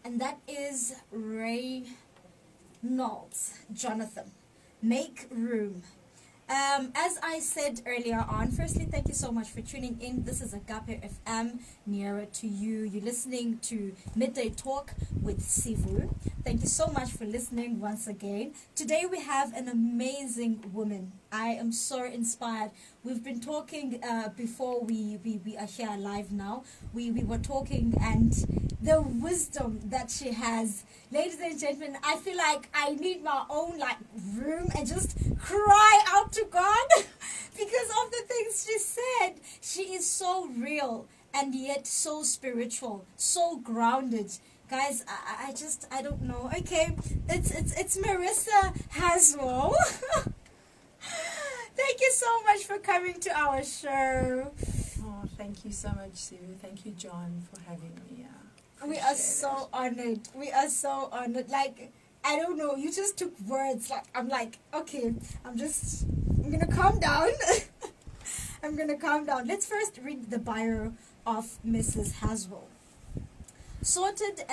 and that is Reynolds Jonathan. Make room. As I said earlier on, firstly, thank you so much for tuning in. This is Agape FM, nearer to you. You're listening to Midday Talk with Sivu. Thank you so much for listening once again. Today we have an amazing woman. I am so inspired. We've been talking before we are here live now. We were talking, and the wisdom that she has. Ladies and gentlemen, I feel like I need my own room and just cry out to God because of the things she said. She is so real and yet so spiritual, so grounded. Guys, I don't know. Okay, it's Marissa Haswell. Thank you so much for coming to our show. Oh, thank you so much, Sue. Thank you, John, for having me. We are so honored. We are so honored. I don't know. You just took words. I'm like, okay, I'm going to calm down. I'm going to calm down. Let's first read the bio of Mrs. Haswell. Sorted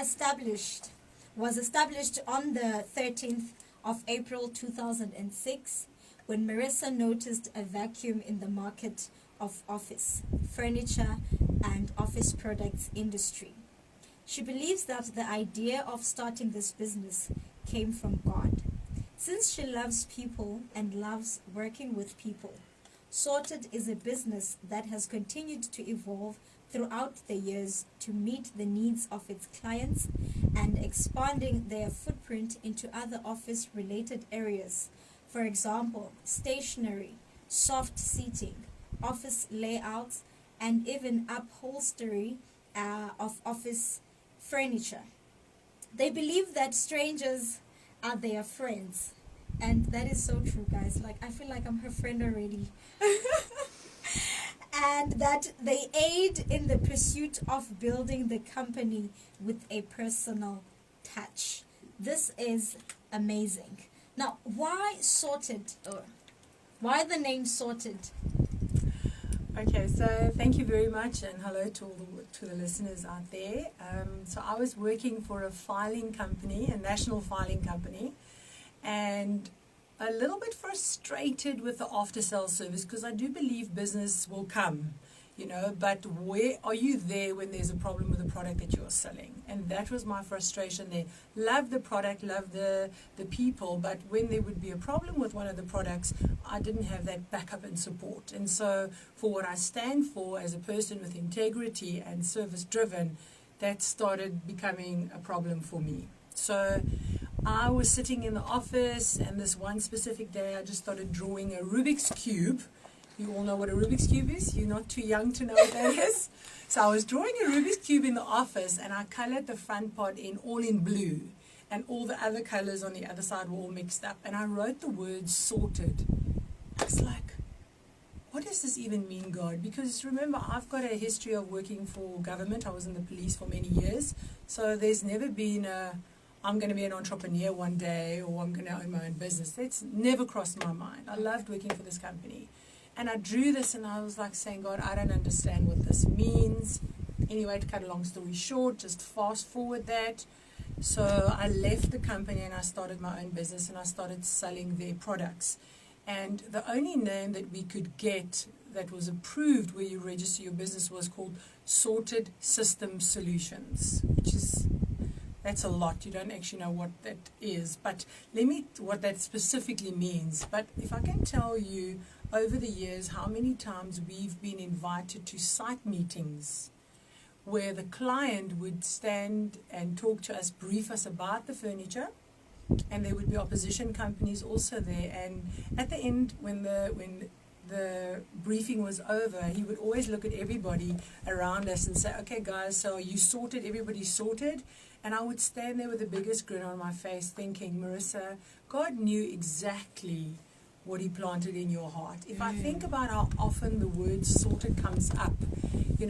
was established on the 13th of April 2006 when Marissa noticed a vacuum in the market of office, furniture, and office products industry. She believes that the idea of starting this business came from God. Since she loves people and loves working with people, Sorted is a business that has continued to evolve throughout the years to meet the needs of its clients and expanding their footprint into other office-related areas. For example, stationery, soft seating, office layouts, and even upholstery of office furniture. They believe that strangers are their friends. And that is so true, guys. I feel like I'm her friend already. And that they aid in the pursuit of building the company with a personal touch. This is amazing. Now, why Sorted? Why the name Sorted? Okay, so thank you very much, and hello to the listeners out there. So I was working for a filing company, a national filing company, and a little bit frustrated with the after-sales service because I do believe business will come, but where are you there when there's a problem with the product that you're selling? And that was my frustration there. Love the product, love the people, but when there would be a problem with one of the products, I didn't have that backup and support. And so for what I stand for as a person with integrity and service-driven, that started becoming a problem for me. So I was sitting in the office, and this one specific day I just started drawing a Rubik's Cube. You all know what a Rubik's Cube is? You're not too young to know what that is. So I was drawing a Rubik's Cube in the office, and I colored the front part all in blue, and all the other colors on the other side were all mixed up. And I wrote the word sorted. I was like, what does this even mean, God? Because remember, I've got a history of working for government. I was in the police for many years. So there's never been I'm going to be an entrepreneur one day, or I'm going to own my own business. That's never crossed my mind. I loved working for this company. And I drew this, and I was like saying, God, I don't understand what this means. Anyway, to cut a long story short, just fast forward that. So I left the company, and I started my own business, and I started selling their products. And the only name that we could get that was approved where you register your business was called Sorted System Solutions, which is... That's a lot. You don't actually know what that is. But what that specifically means. But if I can tell you over the years how many times we've been invited to site meetings where the client would stand and talk to us, brief us about the furniture, and there would be opposition companies also there. And at the end, when the briefing was over, he would always look at everybody around us and say, okay, guys, so are you sorted? Everybody's sorted? And I would stand there with the biggest grin on my face thinking, Marissa, God knew exactly what he planted in your heart. If I think about how often the word sorted comes up,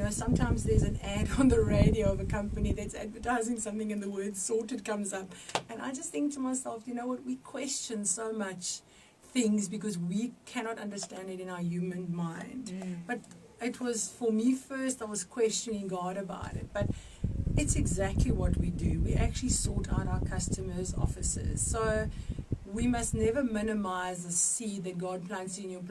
sometimes there's an ad on the radio of a company that's advertising something and the word sorted comes up. And I just think to myself, you know what, we question so much things because we cannot understand it in our human mind. But it was, for me first, I was questioning God about it. But It's exactly what we do. We actually sort out our customers' offices. So we must never minimize the seed that God plants in your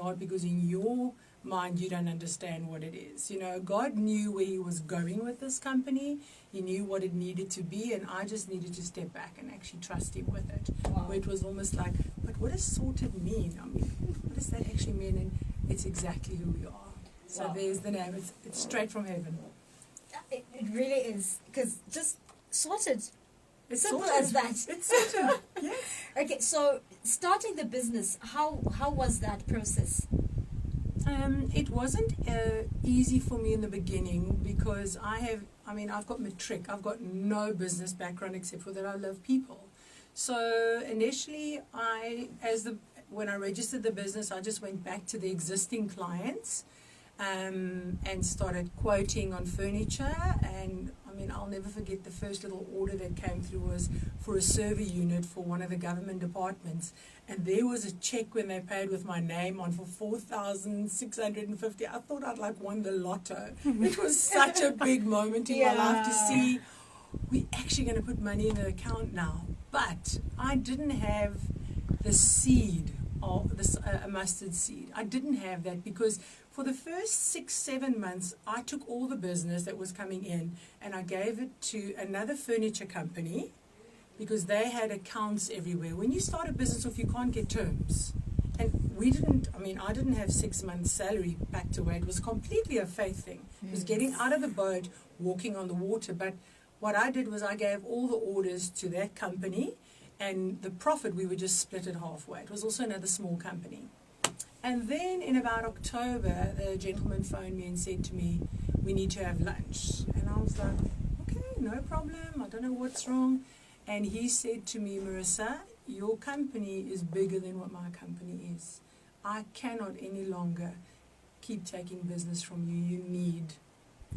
heart, because in your mind you don't understand what it is. God knew where he was going with this company. He knew what it needed to be, and I just needed to step back and actually trust him with it. Wow. Where it was almost like, but what does sorted mean? I mean, what does that actually mean? And it's exactly who we are. So Wow. there's the name. It's straight from heaven. It really is, because just sorted. It's Simple sorted. as that. It's sorted. Yes. Okay, so starting the business, how was that process? It wasn't easy for me in the beginning, because I've got matric. I've got no business background except for that I love people. So initially, when I registered the business, I just went back to the existing clients and started quoting on furniture. And I'll never forget the first little order that came through was for a server unit for one of the government departments. And there was a check when they paid with my name on for 4,650. I thought I'd won the lotto. It was such a big moment in my life to see we're actually going to put money in the account now. But I didn't have the seed of a mustard seed. I didn't have that, because for the first 6-7 months, I took all the business that was coming in and I gave it to another furniture company, because they had accounts everywhere. When you start a business off, you can't get terms. And I didn't have 6 months' salary packed away. It was completely a faith thing. It was getting out of the boat, walking on the water. But what I did was I gave all the orders to that company, and the profit, we would just split it halfway. It was also another small company. And then in about October, the gentleman phoned me and said to me, we need to have lunch. And I was like, okay, no problem. I don't know what's wrong. And he said to me, Marissa, your company is bigger than what my company is. I cannot any longer keep taking business from you. You need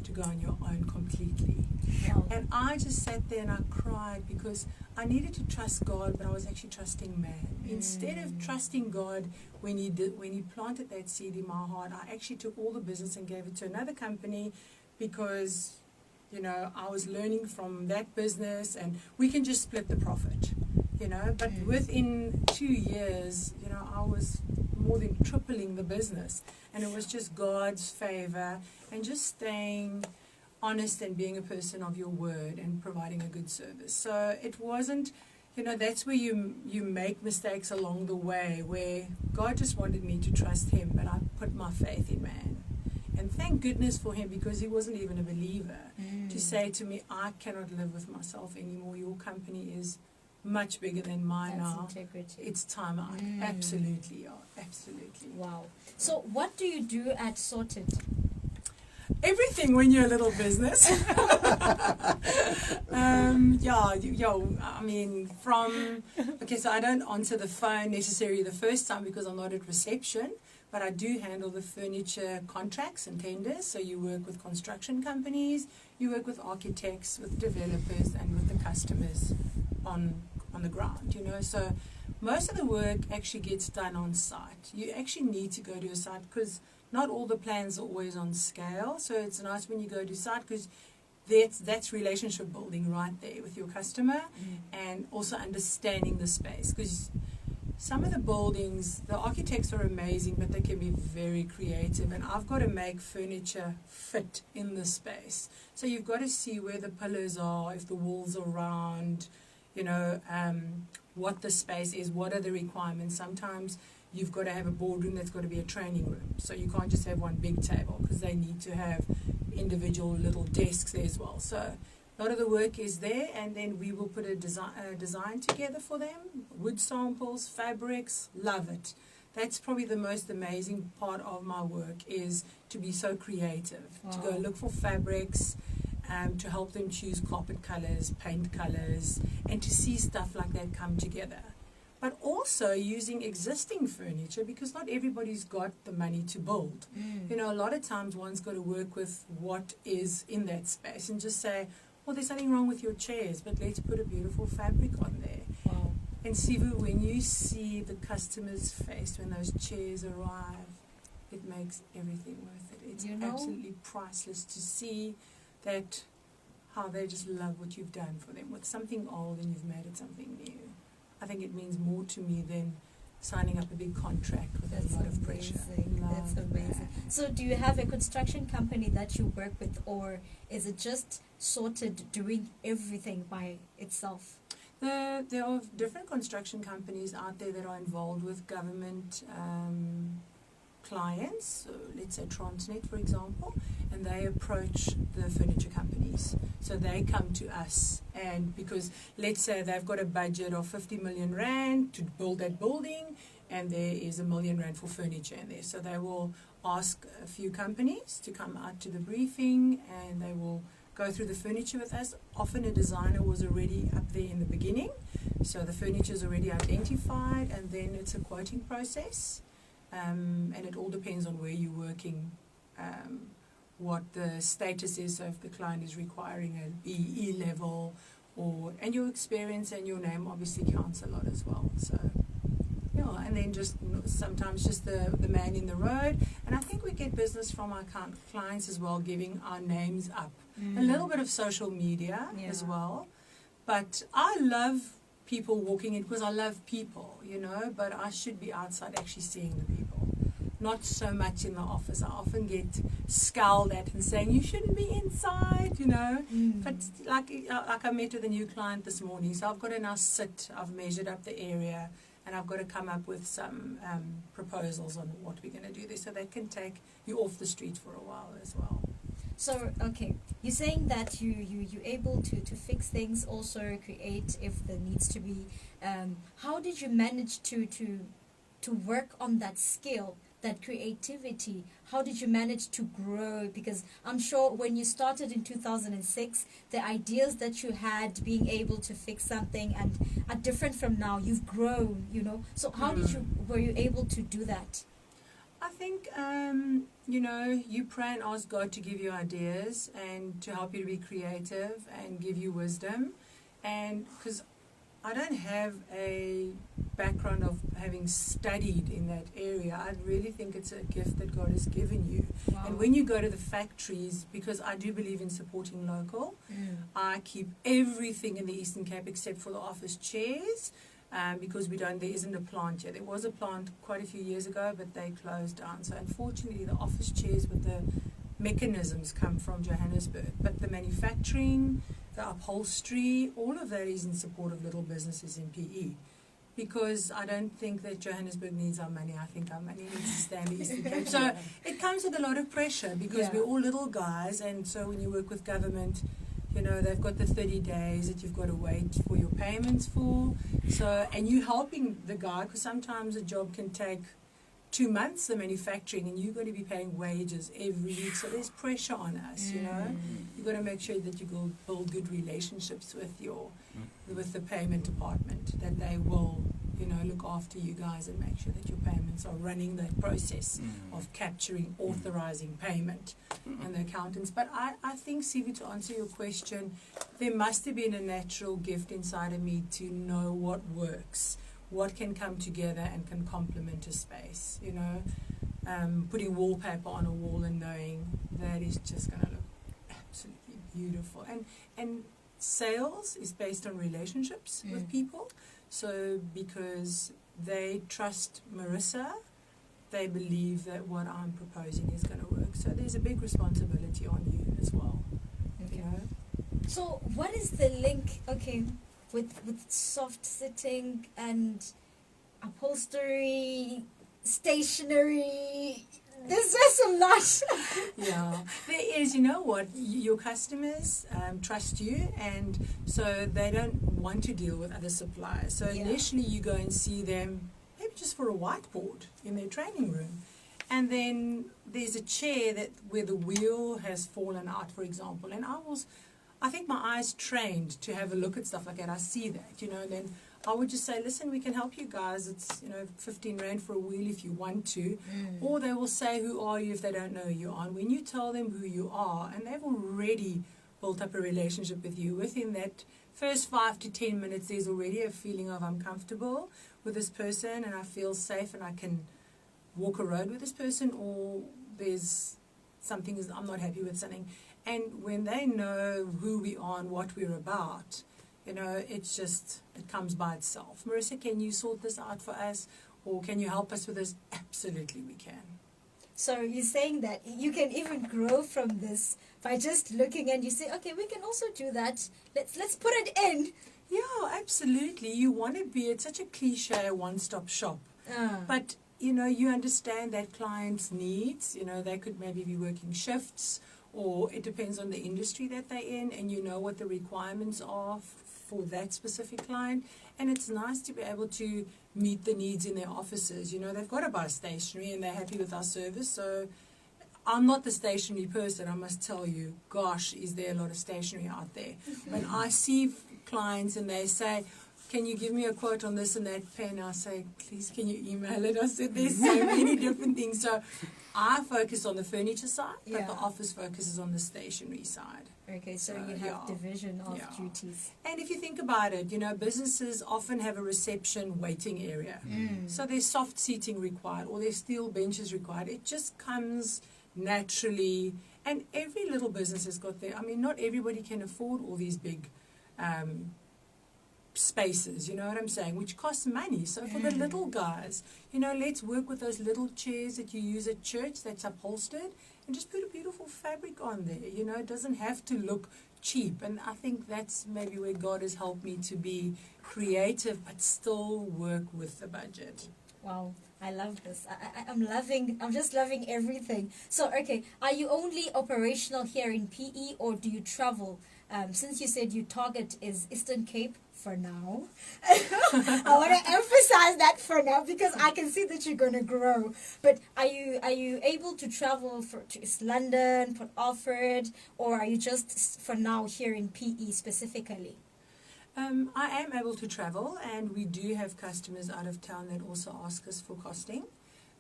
to go on your own completely. Wow. And I just sat there and I cried, because I needed to trust God, but I was actually trusting man. Instead of trusting God, when he planted that seed in my heart, I actually took all the business and gave it to another company, because I was learning from that business, and we can just split the profit. But within 2 years, I was more than tripling the business, and it was just God's favor and just staying honest and being a person of your word and providing a good service. So it wasn't, that's where you make mistakes along the way, where God just wanted me to trust him, but I put my faith in man. And thank goodness for him, because he wasn't even a believer, to say to me, I cannot live with myself anymore. Your company is much bigger than mine now. Integrity. It's time out. Absolutely, yeah, absolutely. Wow. So what do you do at Sorted? Everything when you're a little business. So I don't answer the phone necessarily the first time, because I'm not at reception, but I do handle the furniture contracts and tenders. So you work with construction companies, you work with architects, with developers, and with the customers on the ground, So most of the work actually gets done on site. You actually need to go to a site, because not all the plans are always on scale. So it's nice when you go to site, because that's relationship building right there with your customer, and also understanding the space. Because some of the buildings, the architects are amazing, but they can be very creative. And I've got to make furniture fit in the space. So you've got to see where the pillars are, if the walls are round, what the space is, what are the requirements. Sometimes you've got to have a boardroom that's got to be a training room. So you can't just have one big table, because they need to have individual little desks there as well. So a lot of the work is there, and then we will put a design together for them. Wood samples, fabrics, love it. That's probably the most amazing part of my work, is to be so creative. Wow. To go look for fabrics, to help them choose carpet colors, paint colors, and to see stuff like that come together. But also using existing furniture, because not everybody's got the money to build. A lot of times one's got to work with what is in that space and just say, well, there's nothing wrong with your chairs, but let's put a beautiful fabric on there. Wow. And Sivu, when you see the customer's face when those chairs arrive, it makes everything worth it. It's absolutely priceless to see that how they just love what you've done for them with something old and you've made it something new. I think it means more to me than signing up a big contract with a lot of pressure. That's amazing. So do you have a construction company that you work with, or is it just sorted doing everything by itself? There are different construction companies out there that are involved with government clients, so let's say Transnet for example, and they approach the furniture companies. So they come to us, and because let's say they've got a budget of 50 million rand to build that building, and there is R1 million for furniture in there. So they will ask a few companies to come out to the briefing, and they will go through the furniture with us. Often a designer was already up there in the beginning, so the furniture is already identified, and then it's a quoting process. And it all depends on where you're working, what the status is, so if the client is requiring a BE level, and your experience and your name obviously counts a lot as well. So yeah, and then just sometimes just the man in the road, and I think we get business from our clients as well, giving our names up. A little bit of social media as well, but I love people walking in because I love people, but I should be outside actually seeing the people, not so much in the office. I often get scowled at and saying you shouldn't be inside, but like I met with a new client this morning, so I've got to now sit, I've measured up the area, and I've got to come up with some proposals on what we're going to do there, so they can take you off the street for a while as well. So, okay, you're saying that you're able to fix things, also create if there needs to be. How did you manage to work on that skill, that creativity? How did you manage to grow? Because I'm sure when you started in 2006, the ideas that you had being able to fix something and are different from now. You've grown, So how were you able to do that? I think, you pray and ask God to give you ideas and to help you to be creative and give you wisdom. And because I don't have a background of having studied in that area, I really think it's a gift that God has given you. Wow. And when you go to the factories, because I do believe in supporting local, I keep everything in the Eastern Cape except for the office chairs. Because there isn't a plant here. There was a plant quite a few years ago, but they closed down. So unfortunately, the office chairs with the mechanisms come from Johannesburg. But the manufacturing, the upholstery, all of that is in support of little businesses in PE. Because I don't think that Johannesburg needs our money. I think our money needs to stay in the Eastern Cape. So it comes with a lot of pressure because we're all little guys. And so when you work with government, they've got the 30 days that you've got to wait for your payments for. So, and you're helping the guy, because sometimes a job can take 2 months, the manufacturing, and you've got to be paying wages every week. So there's pressure on us, You've got to make sure that you go build good relationships with the payment department, that they will, look after you guys and make sure that your payments are running that process of capturing, authorizing payment and the accountants. But I think, Sivi, to answer your question, there must have been a natural gift inside of me to know what works, what can come together and can complement a space, putting wallpaper on a wall and knowing that is just going to look absolutely beautiful. And sales is based on relationships with people. So because they trust Marissa, they believe that what I'm proposing is going to work. So there's a big responsibility on you as well. Okay. So what is the link, with soft sitting and upholstery, stationery? There's just a lot. Yeah, there is. You know what? Your customers trust you, and so they don't want to deal with other suppliers. So initially you go and see them, maybe just for a whiteboard in their training room. And then there's a chair where the wheel has fallen out, for example. And I think my eyes trained to have a look at stuff like that. I see that, and then I would just say, listen, we can help you guys. It's, 15 Rand for a wheel if you want to. Or they will say, who are you, if they don't know who you are. And when you tell them who you are, and they've already built up a relationship with you, within that first 5 to 10 minutes, there's already a feeling of I'm comfortable with this person and I feel safe and I can walk a road with this person, or there's I'm not happy with something. And when they know who we are and what we're about, you know, it comes by itself. Marissa, can you sort this out for us? Or can you help us with this? Absolutely, we can. So you're saying that you can even grow from this by just looking, and you say, okay, we can also do that. Let's put it in. Yeah, absolutely. You want to be, it's such a cliche, one-stop shop. But, you know, you understand that client's needs. You know, they could maybe be working shifts, or it depends on the industry that they're in, and you know what the requirements are for that specific client. And it's nice to be able to meet the needs in their offices. You know, they've got to buy stationery and they're happy with our service. So I'm not the stationery person, I must tell you. Gosh, is there a lot of stationery out there. When I see clients and they say, can you give me a quote on this and that pen? I say, please, can you email it? I said, there's so many different things. So I focus on the furniture side, but the office focuses on the stationery side. Okay, so you have division of duties. And if you think about it, you know, businesses often have a reception waiting area. So there's soft seating required, or there's steel benches required. It just comes naturally. And every little business has got their, I mean, not everybody can afford all these big spaces, you know what I'm saying, which costs money. So for the little guys, you know, let's work with those little chairs that you use at church that's upholstered, and just put a beautiful fabric on there. You know, it doesn't have to look cheap. And I think that's maybe where God has helped me to be creative but still work with the budget. Wow, I love this. I'm just loving everything. So, okay, are you only operational here in PE, or do you travel? Since you said your target is Eastern Cape for now, I want to emphasize that for now, because I can see that you're going to grow. But are you able to travel to East London, Port Alfred, or are you just for now here in PE specifically? I am able to travel, and we do have customers out of town that also ask us for costing.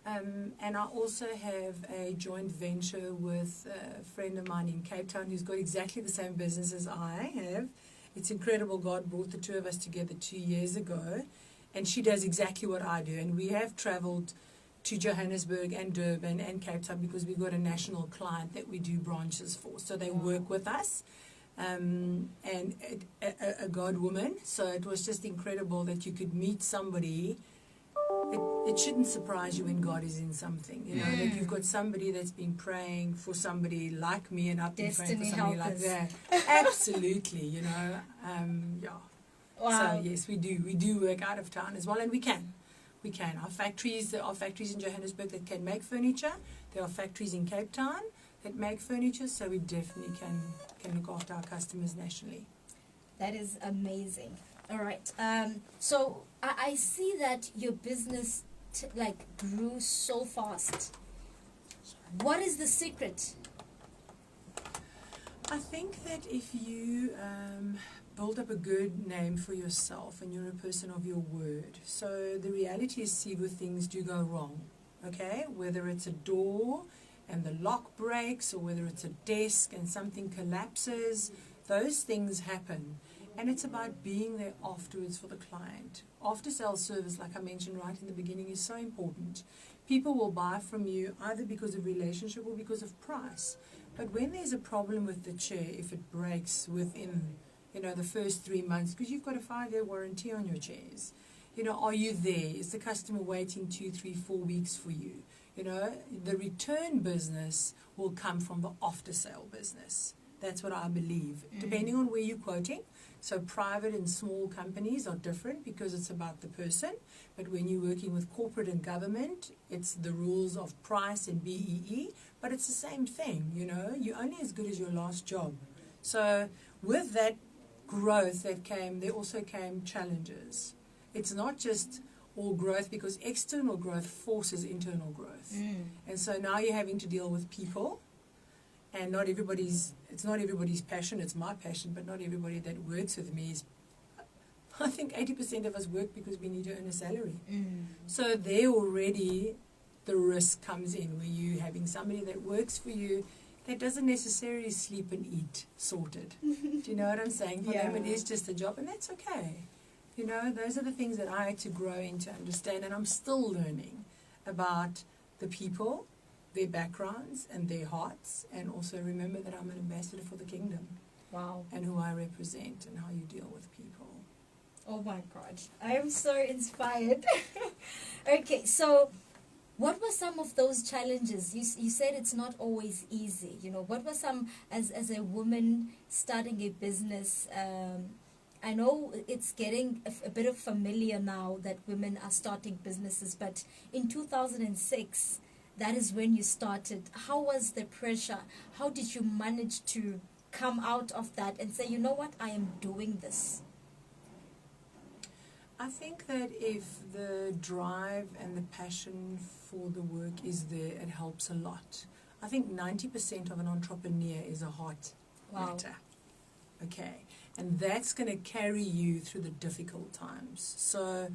And I also have a joint venture with a friend of mine in Cape Town who's got exactly the same business as I have. It's incredible. God brought the two of us together 2 years ago, and she does exactly what I do. And we have traveled to Johannesburg and Durban and Cape Town because we've got a national client that we do branches for. So they work with us. And a God woman. So it was just incredible that you could meet somebody. It shouldn't surprise you when God is in something, you know, that you've got somebody that's been praying for somebody like me, and I've been praying for somebody like that. Absolutely, you know, Wow. So yes, we do work out of town as well, and we can. There are factories in Johannesburg that can make furniture. There are factories in Cape Town that make furniture, so we definitely can look after our customers nationally. That is amazing. All right. So I see that your business grew so fast. What is the secret? I think that if you build up a good name for yourself and you're a person of your word. So the reality is, Sibu, things do go wrong. Okay, whether it's a door and the lock breaks, or whether it's a desk and something collapses, those things happen. And it's about being there afterwards for the client. After sales service, like I mentioned right in the beginning, is so important. People will buy from you either because of relationship or because of price. But when there's a problem with the chair, if it breaks within, you know, the first 3 months, because you've got a 5-year warranty on your chairs, you know, are you there? Is the customer waiting 2, 3, 4 weeks for you? You know, the return business will come from the after-sale business. That's what I believe, depending on where you're quoting. So private and small companies are different because it's about the person. But when you're working with corporate and government, it's the rules of price and BEE. But it's the same thing, you know. You're only as good as your last job. So with that growth that came, there also came challenges. It's not just all growth, because external growth forces internal growth. And so now you're having to deal with people. And it's not everybody's passion, it's my passion, but not everybody that works with me is, I think 80% of us work because we need to earn a salary. So there already the risk comes in, where you having somebody that works for you that doesn't necessarily sleep and eat sorted. Do you know what I'm saying? For them it is just a job, and that's okay. You know, those are the things that I had to grow into understand, and I'm still learning about the people their backgrounds and their hearts, and also remember that I'm an ambassador for the kingdom. Wow. And who I represent and how you deal with people. Oh my God. I am so inspired. Okay, so what were some of those challenges? You said it's not always easy. What were some, as a woman starting a business, I know it's getting a bit of familiar now that women are starting businesses, but in 2006, that is when you started. How was the pressure? How did you manage to come out of that and say, you know what, I am doing this? I think that if the drive and the passion for the work is there, it helps a lot. I think 90% of an entrepreneur is a heart matter. Okay. And that's going to carry you through the difficult times. So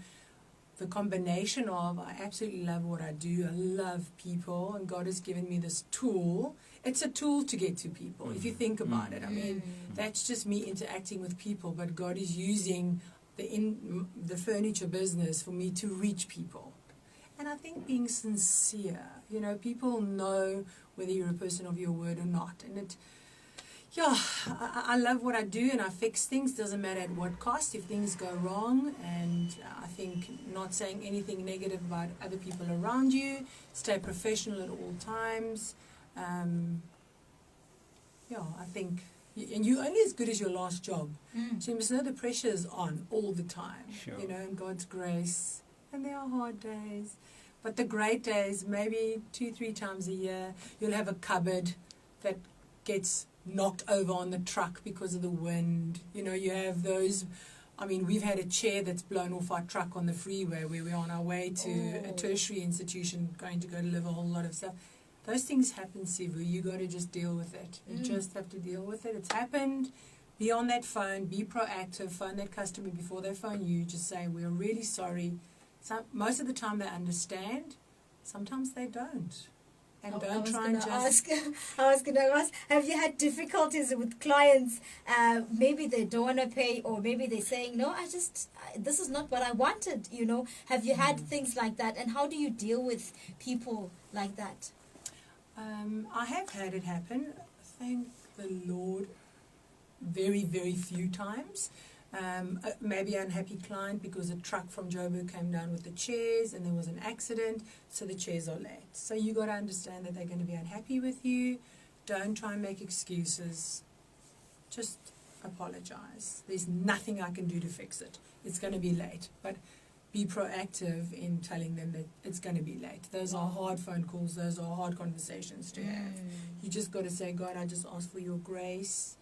the combination of, I absolutely love what I do, I love people, and God has given me this tool. It's a tool to get to people, if you think about it. I mean, that's just me interacting with people, but God is using the furniture business for me to reach people. And I think being sincere, people know whether you're a person of your word or not. And I love what I do, and I fix things, doesn't matter at what cost, if things go wrong. And I think not saying anything negative about other people around you, stay professional at all times. I think, and you're only as good as your last job. So you must know the pressure is on all the time, Sure. And God's grace. And there are hard days. But the great days, maybe 2-3 times a year, you'll have a cupboard that gets knocked over on the truck because of the wind. You have those. I mean, we've had a chair that's blown off our truck on the freeway where we're on our way to a tertiary institution, going to go deliver a whole lot of stuff. Those things happen, Sivu. You got to just deal with it. You just have to deal with it. It's happened. Be on that phone. Be proactive. Phone that customer before they phone you. Just say, we're really sorry. Most of the time they understand. Sometimes they don't. And don't try and just... I was going to ask, have you had difficulties with clients? Maybe they don't want to pay, or maybe they're saying, no, this is not what I wanted, Have you had things like that? And how do you deal with people like that? I have had it happen, thank the Lord, very, very few times. Maybe an unhappy client because a truck from Joburg came down with the chairs and there was an accident, so the chairs are late. So you got to understand that they're going to be unhappy with you. Don't try and make excuses. Just apologize. There's nothing I can do to fix it. It's going to be late. But be proactive in telling them that it's going to be late. Those are hard phone calls. Those are hard conversations to have. You just got to say, God, I just ask for your grace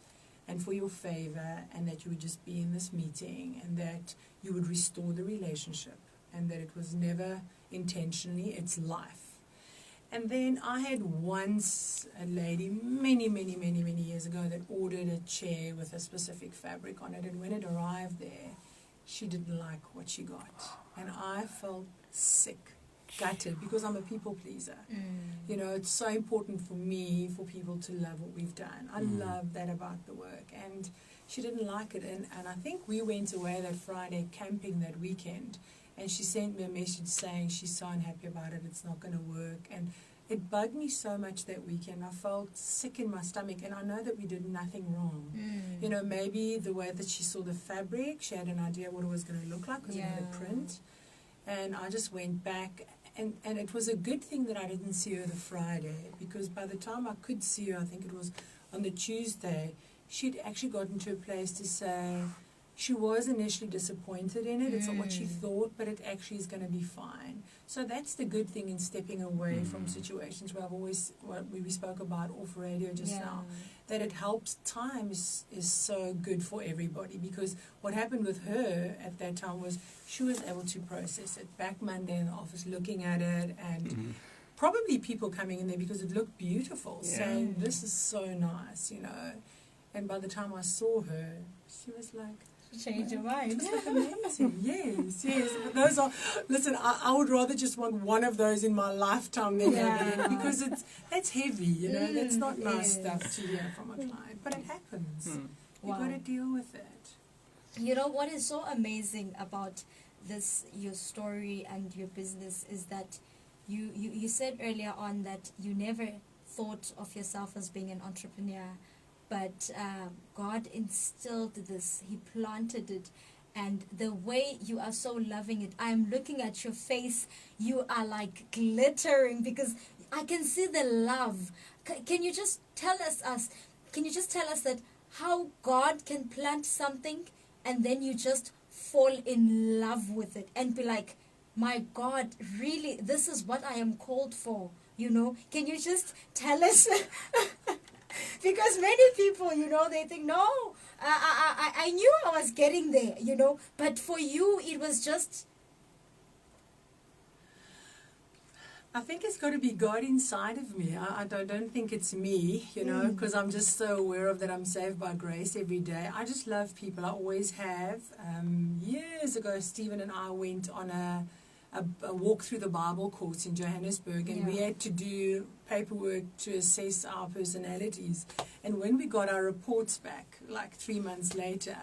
and for your favor, and that you would just be in this meeting, and that you would restore the relationship, and that it was never intentionally, it's life. And then I had once a lady many, many, many, many years ago that ordered a chair with a specific fabric on it, and when it arrived there, she didn't like what she got. And I felt sick, gutted, because I'm a people pleaser. It's so important for me, for people to love what we've done. I love that about the work. And she didn't like it. And I think we went away that Friday camping that weekend, and she sent me a message saying she's so unhappy about it, it's not going to work. And it bugged me so much that weekend. I felt sick in my stomach, and I know that we did nothing wrong. Maybe the way that she saw the fabric, she had an idea what it was going to look like because it had a print. And I just went back, and it was a good thing that I didn't see her the Friday, because by the time I could see her, I think it was on the Tuesday, she'd actually gotten to a place to say she was initially disappointed in it. It's not what she thought, but it actually is going to be fine. So that's the good thing in stepping away from situations where we spoke about off radio just now, that it helps. Time is so good for everybody, because what happened with her at that time was she was able to process it. Back Monday in the office looking at it, and probably people coming in there because it looked beautiful, saying, this is so nice, And by the time I saw her, she was like, change your mind. It was like amazing. Yes. But those are, listen, I would rather just want one of those in my lifetime than because that's heavy, that's not nice stuff to hear from a client. But it happens. You got to deal with it. What is so amazing about your story and your business is that you said earlier on that you never thought of yourself as being an entrepreneur, but God instilled this, He planted it. And the way you are so loving it, I'm looking at your face, you are like glittering because I can see the love. Can you just tell us, can you just tell us that how God can plant something and then you just fall in love with it and be like, my God, really, this is what I am called for, you know? Can you just tell us? Because many people, you know, they think, no, I knew I was getting there, you know, but for you, it was just... I think it's got to be God inside of me. I don't think it's me, you know, because I'm just so aware of that I'm saved by grace every day. I just love people. I always have. Years ago, Stephen and I went on a walk through the Bible course in Johannesburg, and we had to do paperwork to assess our personalities. And when we got our reports back, like 3 months later,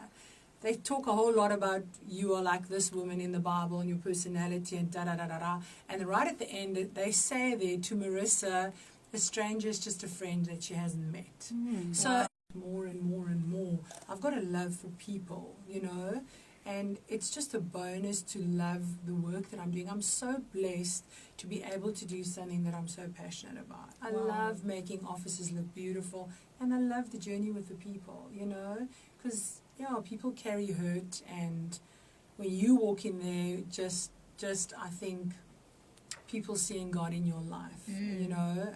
they talk a whole lot about you are like this woman in the Bible and your personality and da-da-da-da-da. And right at the end, they say there to Marissa, a stranger is just a friend that she hasn't met. So more and more and more, I've got a love for people, you know. And it's just a bonus to love the work that I'm doing. I'm so blessed to be able to do something that I'm so passionate about. I love making offices look beautiful, and I love the journey with the people, you know, because, yeah, people carry hurt, and when you walk in there, just I think people seeing God in your life, you know,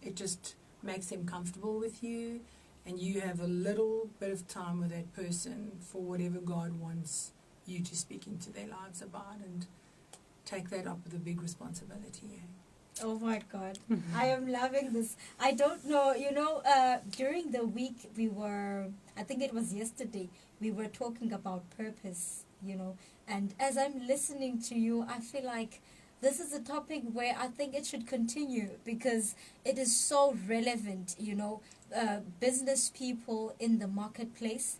it just makes them comfortable with you. And you have a little bit of time with that person for whatever God wants you to speak into their lives about, and take that up with a big responsibility. Oh my God, I am loving this. I don't know, you know, during the week I think it was yesterday, we were talking about purpose, you know, and as I'm listening to you, I feel like this is a topic where I think it should continue because it is so relevant, you know, business people in the marketplace,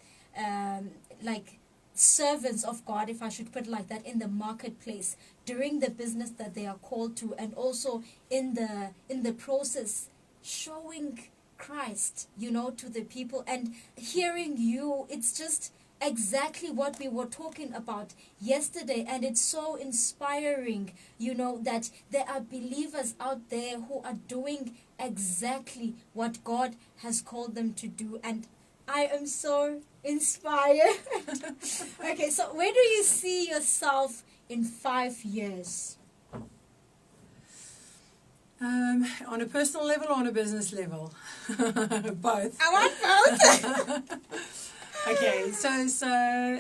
like servants of God, if I should put it like that, in the marketplace, during the business that they are called to, and also in the process, showing Christ, you know, to the people, and hearing you, it's just exactly what we were talking about yesterday, and it's so inspiring, you know, that there are believers out there who are doing exactly what God has called them to do, and I am so inspired. Okay, so where do you see yourself in 5 years? On a personal level or on a business level? Both. I want both. Okay, so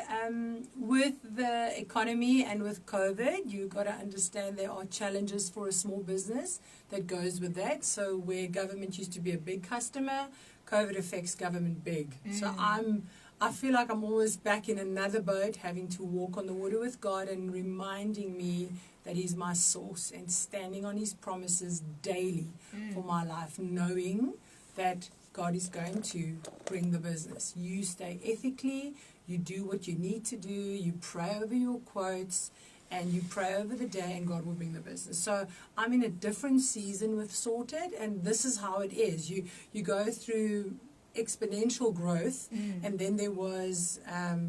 with the economy and with COVID, you've got to understand there are challenges for a small business that goes with that. So where government used to be a big customer, COVID affects government big. So I feel like I'm always back in another boat, having to walk on the water with God and reminding me that He's my source, and standing on His promises daily for my life, knowing that God is going to bring the business. You stay ethically, you do what you need to do, you pray over your quotes, and you pray over the day, and God will bring the business. So I'm in a different season with Sorted, and this is how it is. You go through exponential growth, and then there was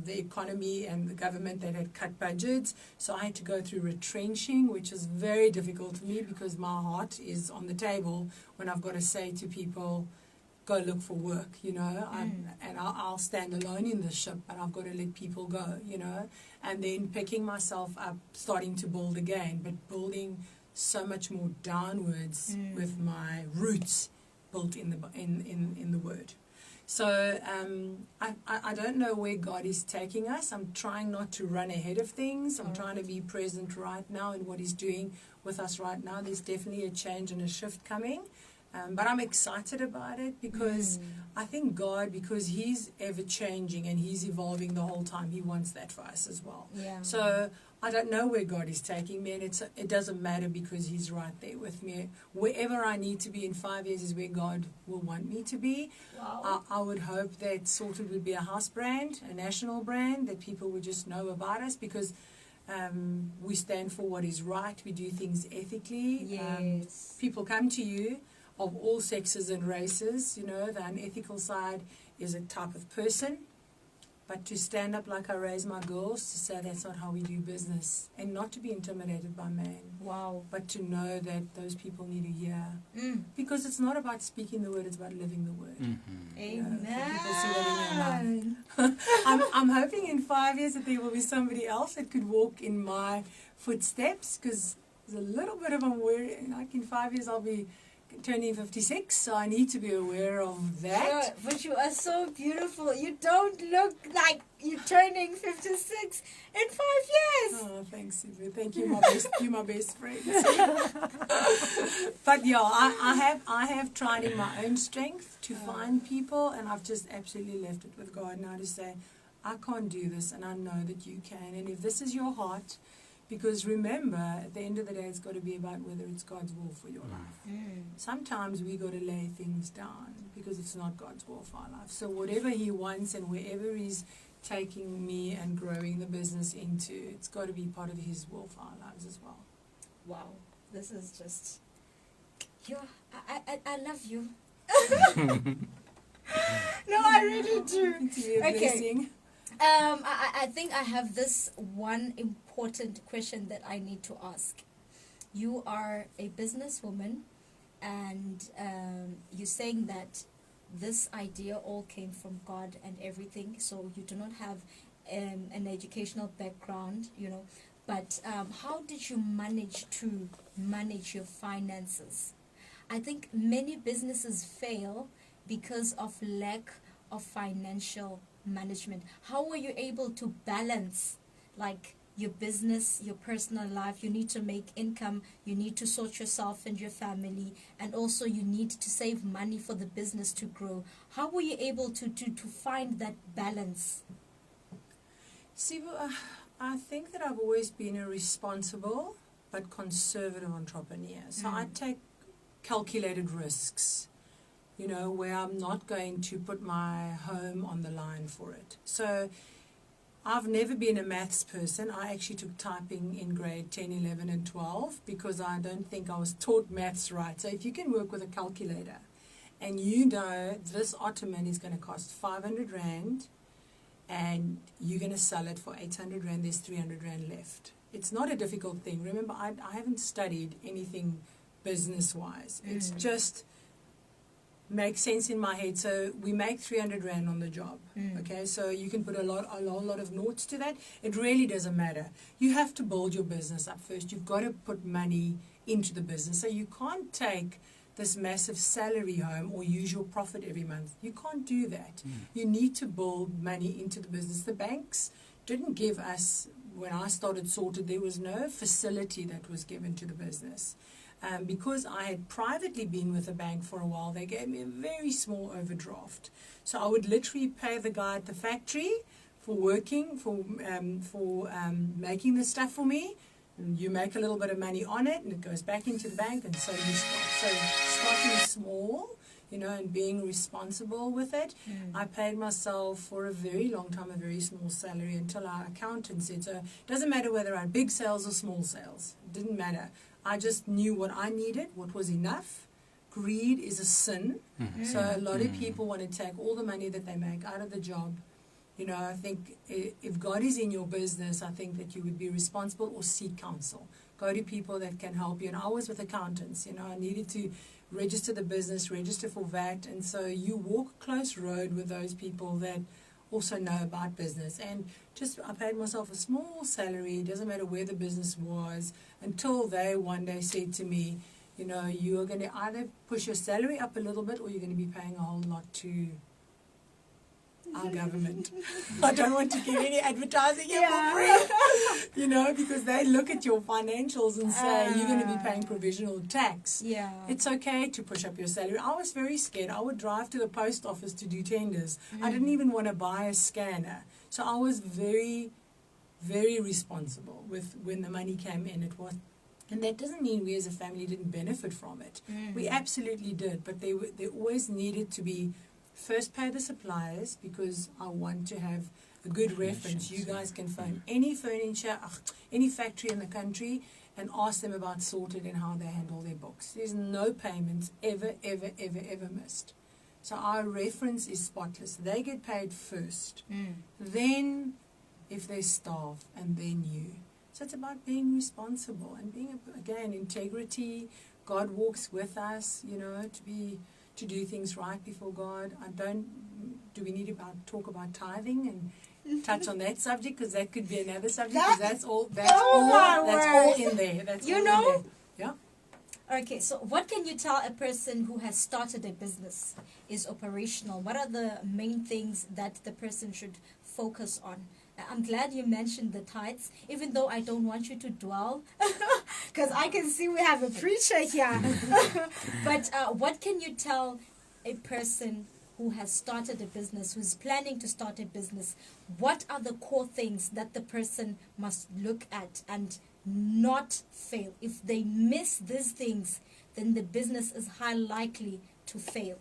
the economy and the government that had cut budgets, so I had to go through retrenching, which is very difficult for me because my heart is on the table when I've got to say to people, go look for work, you know, and I'll stand alone in the ship, but I've got to let people go, you know, and then picking myself up, starting to build again, but building so much more downwards with my roots built in the Word. So I don't know where God is taking us. I'm trying not to run ahead of things. I'm trying to be present right now in what He's doing with us right now. There's definitely a change and a shift coming. But I'm excited about it because I think God, because He's ever-changing and He's evolving the whole time, He wants that for us as well. Yeah. So I don't know where God is taking me, and it doesn't matter because He's right there with me. Wherever I need to be in 5 years is where God will want me to be. Wow. I would hope that Sorted would be a house brand, a national brand, that people would just know about us, because We stand for what is right. We do things ethically. Yes. People come to you of all sexes and races. You know, the unethical side is a type of person. But to stand up like I raise my girls, to say that's not how we do business, and not to be intimidated by man. Wow. But to know that those people need to hear. Because it's not about speaking the word, it's about living the word. Amen. People see that in your life. I'm hoping in 5 years that there will be somebody else that could walk in my footsteps, because there's a little bit of a worry. Like in 5 years I'll be turning 56, so I need to be aware of that. Sure, but you are so beautiful. You don't look like you're turning 56 in 5 years. Oh, thanks, Sylvia. Thank you, you're my best friend. But yeah, I have tried in my own strength to find people, and I've just absolutely left it with God now to say, I can't do this, and I know that you can. And if this is your heart, because remember, at the end of the day, it's got to be about whether it's God's will for your life. Sometimes we got to lay things down because it's not God's will for our life. So whatever He wants and wherever He's taking me and growing the business into, it's got to be part of His will for our lives as well. Wow, this is just, I love you. No, I really do. Okay. I think I have this one important question that I need to ask. You are a businesswoman, and you're saying that this idea all came from God and everything, so you do not have an educational background, you know, but how did you manage to manage your finances? I think many businesses fail because of lack of financial management. How were you able to balance, like, your business, your personal life? You need to make income, you need to sort yourself and your family, and also you need to save money for the business to grow. How were you able to find that balance? See, I think that I've always been a responsible but conservative entrepreneur. So I take calculated risks, you know, where I'm not going to put my home on the line for it. So I've never been a maths person. I actually took typing in grade 10, 11 and 12 because I don't think I was taught maths right. So if you can work with a calculator and you know this ottoman is going to cost 500 Rand and you're going to sell it for 800 Rand, there's 300 Rand left. It's not a difficult thing. Remember, I haven't studied anything business-wise. It's just makes sense in my head. So we make 300 Rand on the job. Okay, so you can put a lot of noughts to that. It really doesn't matter. You have to build your business up first. You've got to put money into the business. So you can't take this massive salary home or use your profit every month. You can't do that. You need to build money into the business. The banks didn't give us, when I started Sorted, there was no facility that was given to the business. Because I had privately been with a bank for a while, they gave me a very small overdraft. So I would literally pay the guy at the factory for working, for making the stuff for me. And you make a little bit of money on it, and it goes back into the bank, and so you start. So starting small, you know, and being responsible with it. I paid myself for a very long time a very small salary until our accountant said, so it doesn't matter whether I had big sales or small sales. It didn't matter. I just knew what I needed, what was enough. Greed is a sin. So a lot of people want to take all the money that they make out of the job. You know, I think if God is in your business, I think that you would be responsible or seek counsel. Go to people that can help you. And I was with accountants, you know, I needed to register the business, register for VAT. And so you walk a close road with those people that also know about business. And just I paid myself a small salary, it doesn't matter where the business was, until they one day said to me, you know, you are going to either push your salary up a little bit or you're going to be paying a whole lot to our government. I don't want to give any advertising here for free, you know, because they look at your financials and say you're going to be paying provisional tax. It's okay to push up your salary. I was very scared. I would drive to the post office to do tenders. I didn't even want to buy a scanner. So I was very, very responsible with when the money came in. It was, and that doesn't mean we as a family didn't benefit from it. We absolutely did, but they always needed to be first pay the suppliers, because I want to have a good reference, you guys can phone any furniture, any factory in the country and ask them about Sorted and how they handle their books. There's no payments ever missed. So our reference is spotless. They get paid first. Then if they staff, and then you. So it's about being responsible and being, again, integrity. God walks with us, you know, to do things right before God. Do we need to talk about tithing and touch on that subject? Because that could be another subject. Because that's all in there. That's you all know? in there. Yeah. Okay, so what can you tell a person who has started a business, is operational? What are the main things that the person should focus on? I'm glad you mentioned the tithes, even though I don't want you to dwell, because I can see we have a preacher here. But what can you tell a person who has started a business, who's planning to start a business? What are the core things that the person must look at and not fail? If they miss these things, then the business is high likely to fail.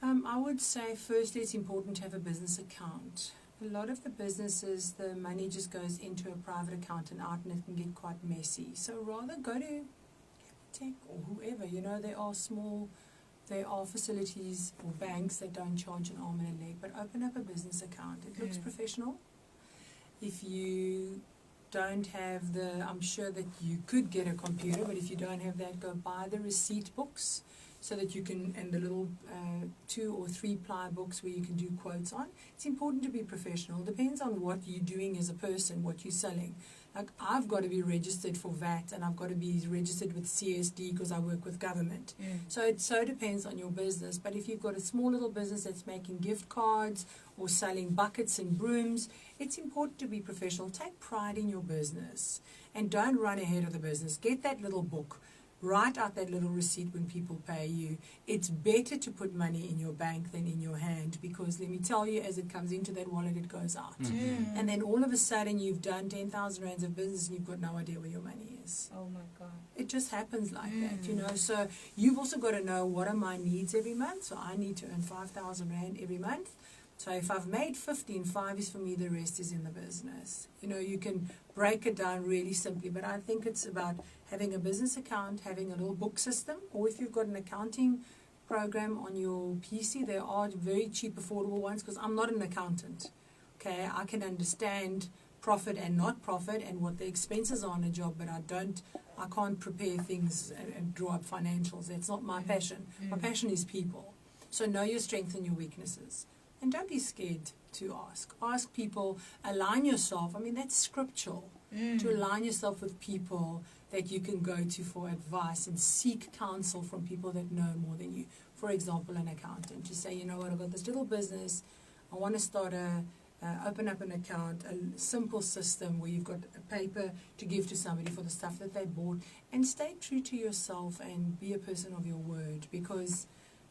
I would say firstly it's important to have a business account. A lot of the businesses, the money just goes into a private account and out, and it can get quite messy. So rather go to Capitec or whoever. You know, there are facilities or banks that don't charge an arm and a leg, but open up a business account. It looks professional. If you don't have I'm sure that you could get a computer, but if you don't have that, go buy the receipt books so that you can, and the little 2 or 3 ply books where you can do quotes on. It's important to be professional. Depends on what you're doing as a person, what you're selling. Like, I've got to be registered for VAT, and I've got to be registered with CSD because I work with government. So it so depends on your business. But if you've got a small little business that's making gift cards or selling buckets and brooms, it's important to be professional. Take pride in your business and don't run ahead of the business. Get that little book. Write out that little receipt when people pay you. It's better to put money in your bank than in your hand, because let me tell you, as it comes into that wallet, it goes out. And then all of a sudden you've done 10,000 rands of business and you've got no idea where your money is. Oh my God. It just happens like that, you know. So you've also got to know, what are my needs every month? So I need to earn 5,000 rand every month. So if I've made 15, 5 is for me, the rest is in the business. You know, you can break it down really simply, but I think it's about having a business account, having a little book system, or if you've got an accounting program on your PC, there are very cheap, affordable ones, because I'm not an accountant. Okay, I can understand profit and not profit and what the expenses are on a job, but I can't prepare things and draw up financials. That's not my passion. My passion is people. So know your strengths and your weaknesses. And don't be scared to ask. Ask people, align yourself. I mean, that's scriptural. To align yourself with people that you can go to for advice and seek counsel from people that know more than you. For example, an accountant. To say, you know what, I've got this little business. I want to start open up an account, a simple system where you've got a paper to give to somebody for the stuff that they bought. And stay true to yourself and be a person of your word, because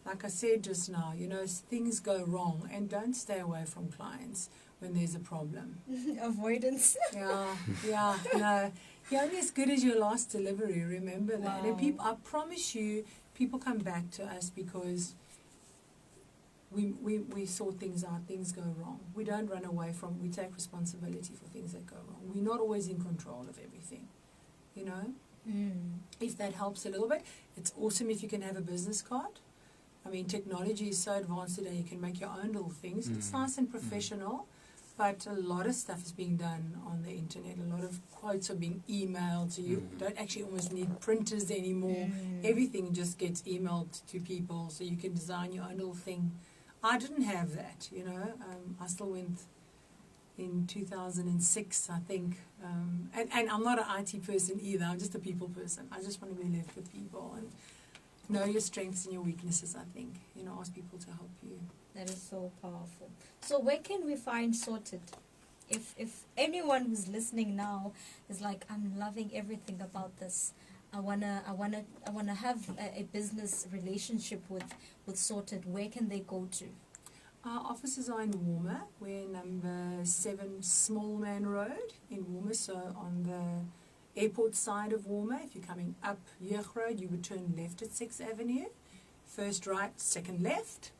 like I said just now, you know, things go wrong, and don't stay away from clients when there's a problem. Avoidance. Yeah, no. You're only as good as your last delivery, remember that. Wow. And people, I promise you, people come back to us because we sort things out, things go wrong. We don't run away from, we take responsibility for things that go wrong. We're not always in control of everything, you know. If that helps a little bit, it's awesome if you can have a business card. I mean, technology is so advanced today, you can make your own little things. It's nice and professional, but a lot of stuff is being done on the internet. A lot of quotes are being emailed, so you don't actually almost need printers anymore. Everything just gets emailed to people, so you can design your own little thing. I didn't have that, you know. I still went in 2006, I think. And I'm not an IT person either. I'm just a people person. I just want to be left with people and know your strengths and your weaknesses, I think. You know, ask people to help you. That is so powerful. So where can we find Sorted? If anyone who's listening now is like, I'm loving everything about this. I wanna have a business relationship with Sorted. Where can they go to? Our offices are in Warmer. We're number 7 Smallman Road in Warmer, so on the airport side of Warmer. If you're coming up Yeug Road, you would turn left at 6th Avenue. First right, second left.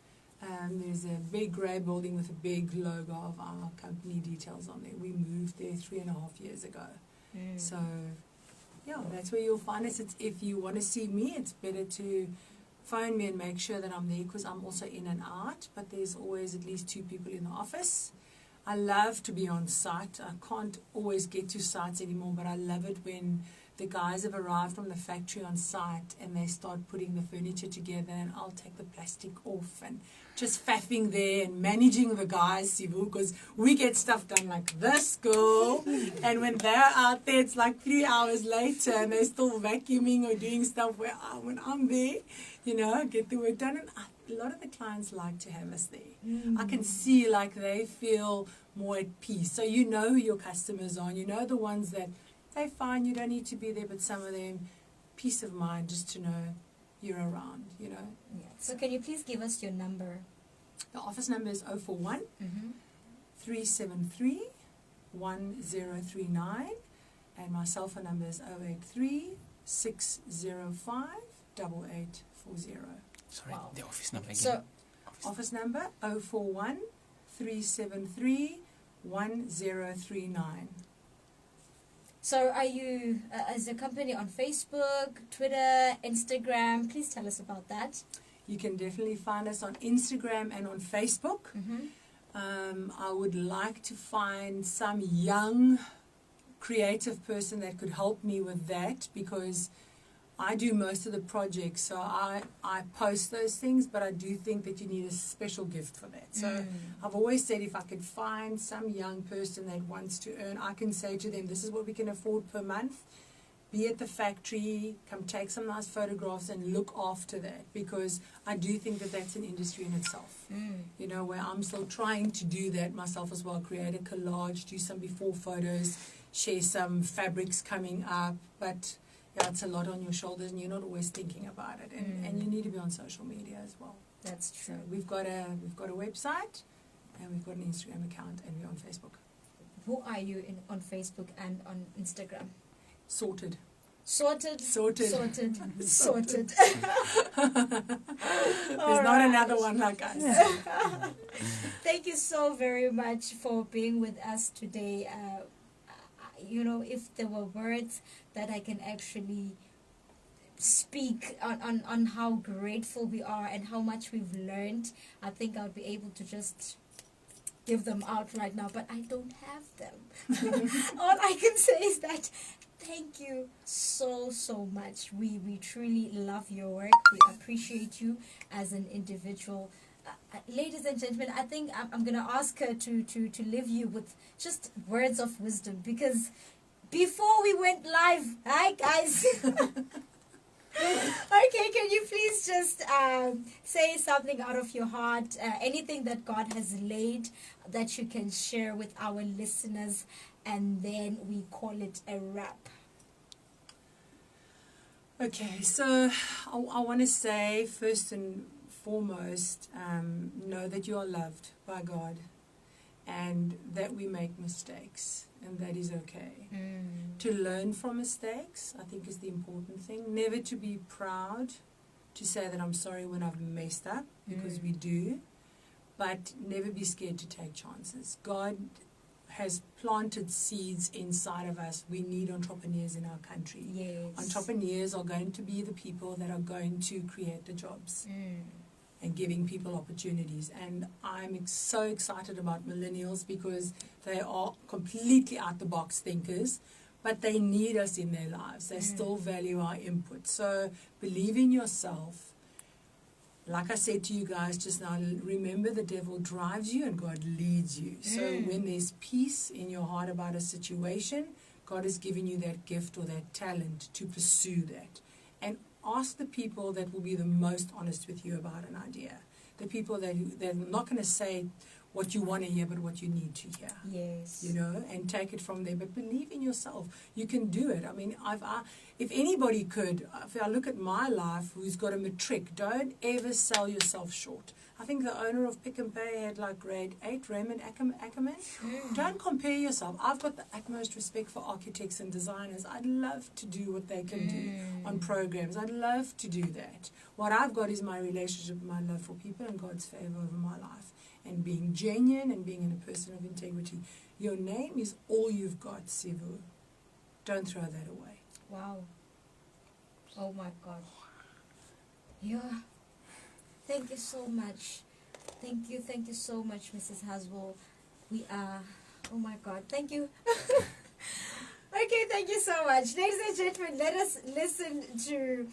There's a big grey building with a big logo of our company details on there. We moved there 3.5 years ago. So, yeah, that's where you'll find us. If you want to see me, it's better to phone me and make sure that I'm there, because I'm also in and out, but there's always at least 2 people in the office. I love to be on site. I can't always get to sites anymore, but I love it when the guys have arrived from the factory on site and they start putting the furniture together, and I'll take the plastic off and just faffing there and managing the guys, because we get stuff done like this, girl. And when they're out there, it's like 3 hours later and they're still vacuuming or doing stuff where when I'm there, get the work done. And a lot of the clients like to have us there. I can see like they feel more at peace. So you know who your customers are. You know the ones that they're fine, you don't need to be there, but some of them, peace of mind just to know you're around, Yeah. So can you please give us your number? The office number is 041 373 1039, and my cell phone number is 083 605 8840. Sorry, Wow. the office number again. So, Office number 041 373 1039. So are you, as a company, on Facebook, Twitter, Instagram? Please tell us about that. You can definitely find us on Instagram and on Facebook. I would like to find some young, creative person that could help me with that, because I do most of the projects, so I post those things, but I do think that you need a special gift for that. So I've always said if I could find some young person that wants to earn, I can say to them, this is what we can afford per month. Be at the factory, come take some nice photographs and look after that, because I do think that that's an industry in itself. Where I'm still trying to do that myself as well, create a collage, do some before photos, share some fabrics coming up, but it's a lot on your shoulders and you're not always thinking about it, and you need to be on social media as well. That's true. So we've got a website and we've got an Instagram account and we're on Facebook. Who are you on Facebook and on Instagram? Sorted. Sorted. There's All not right. another one like us. Thank you so very much for being with us today. If there were words that I can actually speak on how grateful we are and how much we've learned, I think I would be able to just give them out right now, but I don't have them. All I can say is that thank you so much. We truly love your work. We appreciate you as an individual. Ladies and gentlemen, I think I'm going to ask her to leave you with just words of wisdom, because before we went live, hi guys. Okay, can you please just say something out of your heart, anything that God has laid that you can share with our listeners, and then we call it a wrap. Okay, so I want to say first and foremost, know that you are loved by God and that we make mistakes, and that is okay. To learn from mistakes, I think, is the important thing. Never to be proud to say that I'm sorry when I've messed up, because we do, but never be scared to take chances. God has planted seeds inside of us. We need entrepreneurs in our country. Yes. Entrepreneurs are going to be the people that are going to create the jobs and giving people opportunities. And I'm so excited about millennials, because they are completely out-the-box thinkers, but they need us in their lives. They still value our input. So believe in yourself. Like I said to you guys just now, remember the devil drives you and God leads you. So when there's peace in your heart about a situation, God has given you that gift or that talent to pursue that. And ask the people that will be the most honest with you about an idea. The people that are not going to say what you want to hear, but what you need to hear. Yes. You know, and take it from there. But believe in yourself. You can do it. I mean, if anybody could, if I look at my life, who's got a matric, don't ever sell yourself short. I think the owner of Pick and Pay had like grade 8, Raymond Ackerman. Don't compare yourself. I've got the utmost respect for architects and designers. I'd love to do what they can do on programs. I'd love to do that. What I've got is my relationship, my love for people, and God's favor over my life. And being genuine and being a person of integrity. Your name is all you've got, Sivu. Don't throw that away. Wow. Oh my God. Yeah. Thank you so much. Thank you so much, Mrs. Haswell. We are, oh my God, thank you. Okay, thank you so much. Ladies and gentlemen, let us listen to